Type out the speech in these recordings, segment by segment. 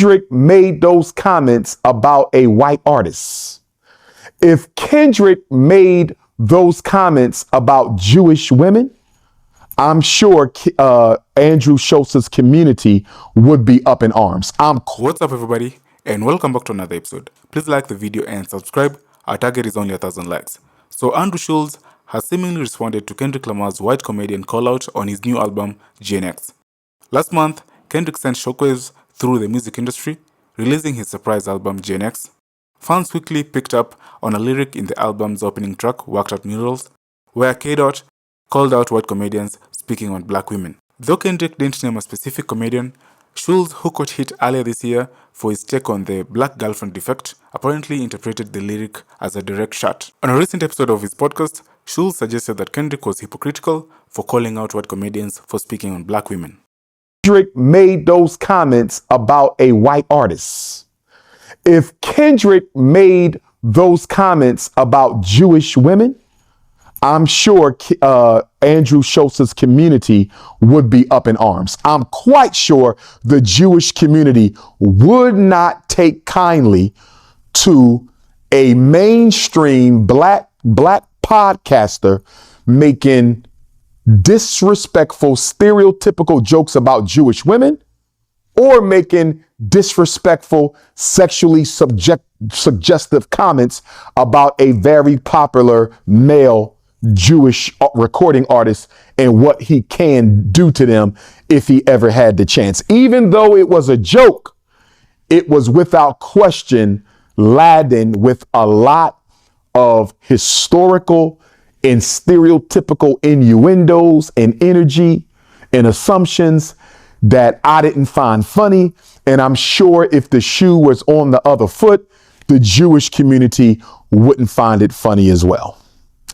Kendrick made those comments about a white artist, if Kendrick made those comments about Jewish women, I'm sure Andrew Schulz's community would be up in arms. What's up, everybody, and welcome back to another episode. Please like the video and subscribe. Our target is only 1,000 likes. So Andrew Schulz has seemingly responded to Kendrick Lamar's white comedian call-out on his new album, GNX. Last month, Kendrick sent shockwaves through the music industry, releasing his surprise album, GNX. Fans quickly picked up on a lyric in the album's opening track, Worked Out Murals, where K-Dot called out white comedians speaking on black women. Though Kendrick didn't name a specific comedian, Schulz, who got hit earlier this year for his take on the black girlfriend defect, apparently interpreted the lyric as a direct shot. On a recent episode of his podcast, Schulz suggested that Kendrick was hypocritical for calling out white comedians for speaking on black women. Kendrick made those comments about a white artist. If Kendrick made those comments about Jewish women, I'm sure Andrew Schulz's community would be up in arms. I'm quite sure the Jewish community would not take kindly to a mainstream black podcaster making disrespectful, stereotypical jokes about Jewish women, or making disrespectful, sexually suggestive comments about a very popular male Jewish recording artist and what he can do to them if he ever had the chance. Even though it was a joke, it was without question laden with a lot of historical and stereotypical innuendos and energy and assumptions that I didn't find funny. And I'm sure if the shoe was on the other foot, the Jewish community wouldn't find it funny as well.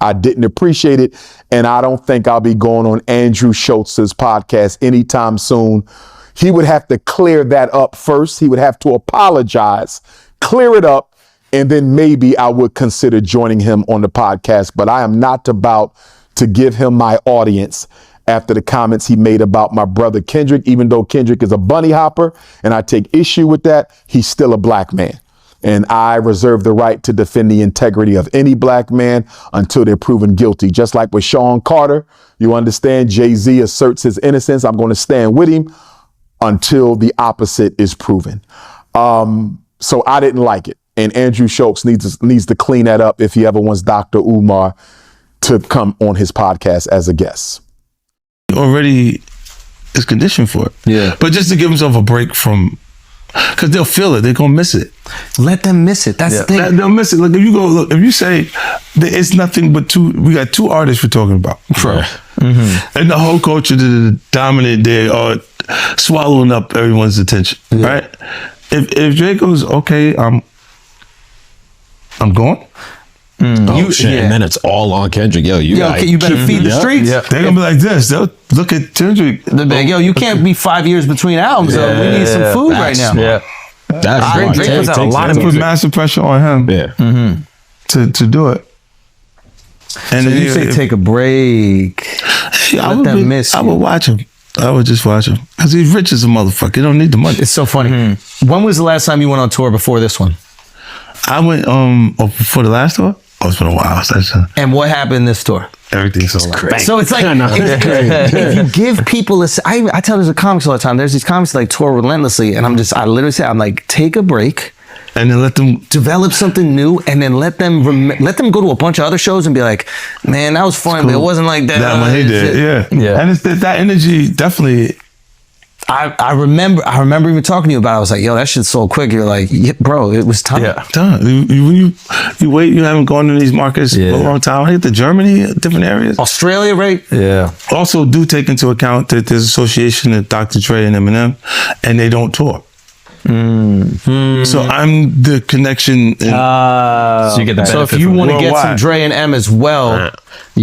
I didn't appreciate it, and I don't think I'll be going on Andrew Schulz's podcast anytime soon. He would have to clear that up first. He would have to apologize, clear it up, and then maybe I would consider joining him on the podcast. But I am not about to give him my audience after the comments he made about my brother Kendrick. Even though Kendrick is a bunny hopper and I take issue with that, he's still a black man. And I reserve the right to defend the integrity of any black man until they're proven guilty. Just like with Sean Carter, you understand, Jay-Z asserts his innocence. I'm going to stand with him until the opposite is proven. So I didn't like it. And Andrew Schulz needs to clean that up if he ever wants Dr. Umar to come on his podcast as a guest. Already is conditioned for it. Yeah. But just to give himself a break from, because they'll feel it, they're gonna miss it. Let them miss it. That's the thing. They'll miss it. Like if you go look, if you say it's nothing but we got two artists we're talking about. Right. Mm-hmm. And the whole culture, the dominant, they are swallowing up everyone's attention. Yeah. Right? If Drake goes, okay, I'm going. And then it's all on Kendrick. You better feed the streets. Yeah. They're gonna be like this. They'll look at Kendrick. They'll be like, you can't be 5 years between albums. We need some food right now. Yeah, that's Drake puts out a lot of put music. massive pressure on him. Yeah, to do it. And so you say take a break. I would watch him. I would just watch him because he's rich as a motherfucker. He don't need the money. It's so funny. When was the last time you went on tour before this one? I went for the last tour. Oh, it's been a while. And what happened this tour? Everything's so loud. So it's like, if you give people I tell there's a comics all the time. There's these comics that like tour relentlessly. And I literally say, I'm like, take a break. And then let them develop something new, and then let them go to a bunch of other shows and be like, man, that was fun, but it wasn't like that. That one he did, yeah. And it's that energy definitely. I remember even talking to you about it. I was like, yo, that shit's so quick. You're like, yeah, bro, it was time. Yeah, done. You wait, you haven't gone to these markets for a long time. I hit to Germany, different areas. Australia, right? Yeah. Also do take into account that there's association with Dr. Dre and Eminem, and they don't tour. So I'm the connection. So you get the benefit. So if you want to get some Dre and M as well,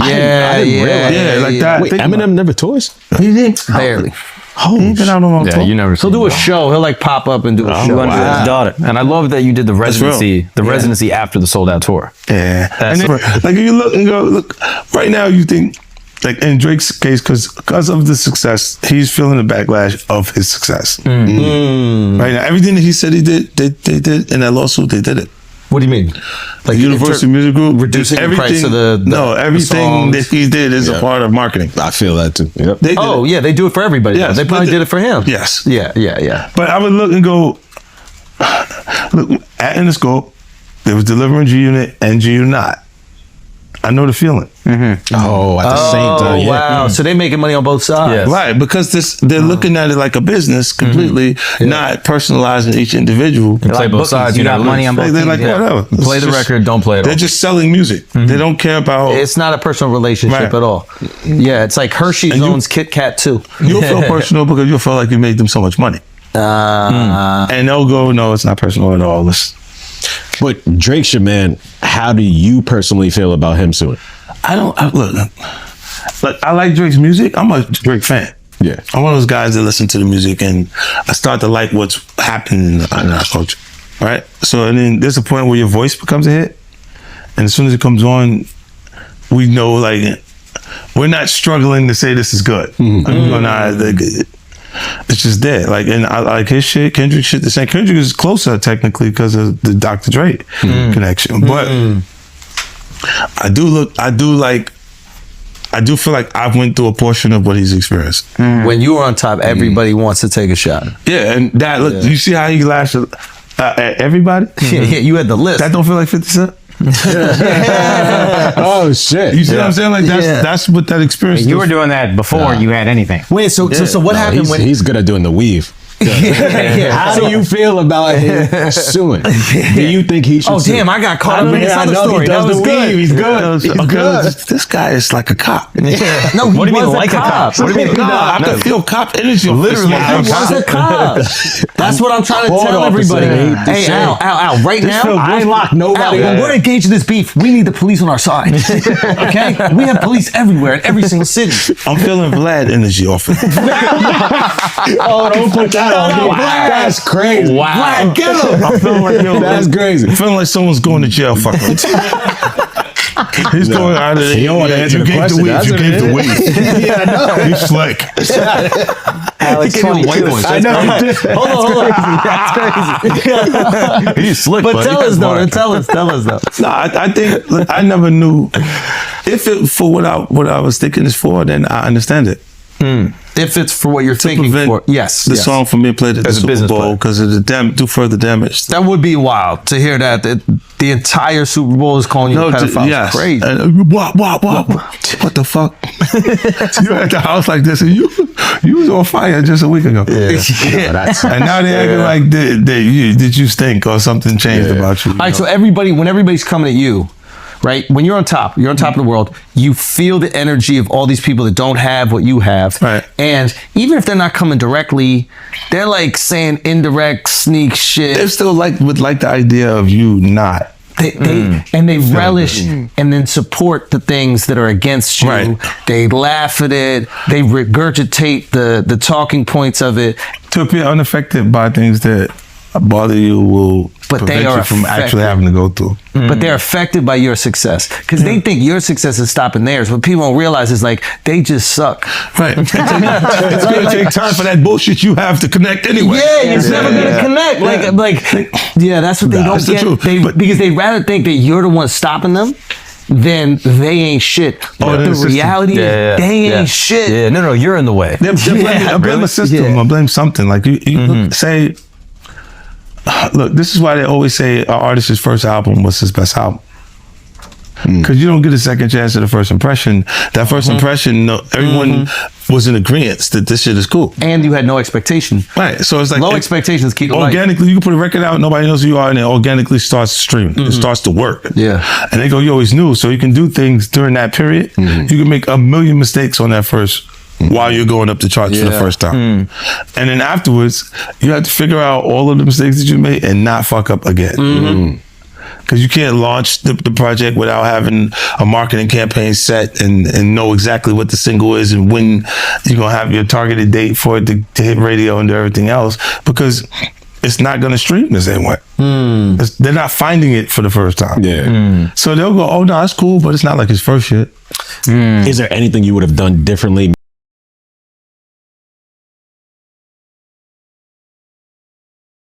I didn't realize like that. Wait, Eminem never tours? He did barely. He's been out on tour. You never. He'll do a show. He'll like pop up and do a show. Under his daughter. And I love that you did the residency after the sold out tour. Yeah. And then, like if you look and go, look, right now you think like in Drake's case, because of the success, he's feeling the backlash of his success. Right now, everything that he said he did, they did in that lawsuit. They did it. What do you mean? Like Universal Music Group reducing the price of everything that he did is a part of marketing. I feel that too. Yep. They did it. They do it for everybody. Yes, They probably did it for him. Yes. Yeah. But I would look and go, look, at Interscope, there was Delivering G-Unit and G-Unit Not. I know the feeling. Oh, at the same time. Yeah. Wow. So they're making money on both sides. Right, because they're looking at it like a business completely, not personalizing each individual. You play both sides. You got money on both They're teams. like, whatever. Play the record, don't play it. They're just selling music. They don't care about... It's not a personal relationship Right. at all. Yeah, it's like Hershey's owns Kit Kat too. You'll feel personal because you'll feel like you made them so much money. And they'll go, no, it's not personal at all. But Drake's your man. How do you personally feel about him suing? Look, I like Drake's music. I'm a Drake fan. Yeah. I'm one of those guys that listen to the music and I start to like what's happening in our culture. Right? So, and then there's a point where your voice becomes a hit. And as soon as it comes on, we know, like, we're not struggling to say this is good. It's just there. Like, and I like his shit, Kendrick shit the same. Kendrick is closer technically because of the Dr. Dre connection. But I do feel like I went through a portion of what he's experienced. When you were on top, everybody wants to take a shot. Yeah, and that, look, you see how he lashed at everybody? Yeah, you had the list. That don't feel like 50 Cent? Oh shit! You see what I'm saying? Like that's what that experience. You were doing that before you had anything. Wait, so what happened when he's good at doing the weave? How do you feel about him suing? Do you think he should? Oh damn! I got caught up in this other story. That was good. He's good. He's good. This guy is like a cop. No, What do you mean like a cop? What do you mean? I can feel cop energy. Literally, he was a cop. That's what I'm trying to tell everybody. Hey, Al, right now, I ain't locked nobody. Al, when we're engaged in this beef, we need the police on our side. Okay? We have police everywhere in every single city. I'm feeling Vlad energy off it. Oh, don't put that on me. That's crazy. Wow. Vlad, get him. I'm feeling like, yo, That's crazy. I'm feeling like someone's going to jail. Fuck him. He's going out of there. You don't want to answer the question. You gave the weed. Yeah, I know. He's slick. Alex, white voice. I know. Hold on. That's crazy. He's slick, But tell us though. No, I think, look, I never knew if it for what I was thinking is for, then I understand it. If it's for what you're thinking prevent for, yes. The song for me played at the As a Super business Bowl play. because of the do further damage. That would be wild to hear that the entire Super Bowl is calling you a pedophile. Yes. Crazy. And, what the fuck? You at the house like this, and you was on fire just a week ago. And now they acting like did you stink or something changed about you? All right, so when everybody's coming at you, right? When you're on top of the world, you feel the energy of all these people that don't have what you have. Right. And even if they're not coming directly, they're like saying indirect sneak shit. They still would like the idea of you not. They relish and then support the things that are against you. Right. They laugh at it. They regurgitate the talking points of it. To appear unaffected by things that bother you will But they prevent are you from actually affected. having to go through. But they're affected by your success because they think your success is stopping theirs. What people don't realize is like they just suck. Right. It's going to take time for that bullshit you have to connect anyway. Yeah, it's never gonna connect. Yeah, that's what they don't That's the get. truth. Because they rather think that you're the one stopping them than they ain't shit. But they're the the system. reality is they ain't shit. Yeah, no, you're in the way. I blame the system. I blame something. Like you say. Look, this is why they always say an artist's first album was his best album. Because you don't get a second chance at the first impression. That first impression, everyone was in agreement that this shit is cool. And you had no expectation. Right. So it's like Low expectations keep it light. organically. You can put a record out, nobody knows who you are, and it organically starts streaming. It starts to work. Yeah. And they go, you always knew. So you can do things during that period. You can make a million mistakes on that first while you're going up the charts for the first time. And then afterwards, you have to figure out all of the mistakes that you made and not fuck up again. Because you can't launch the project without having a marketing campaign set and know exactly what the single is and when you're going to have your targeted date for it to hit radio and do everything else. Because it's not going to stream the same way. They're not finding it for the first time. Yeah. So they'll go, oh no, it's cool, but it's not like his first shit. Is there anything you would have done differently?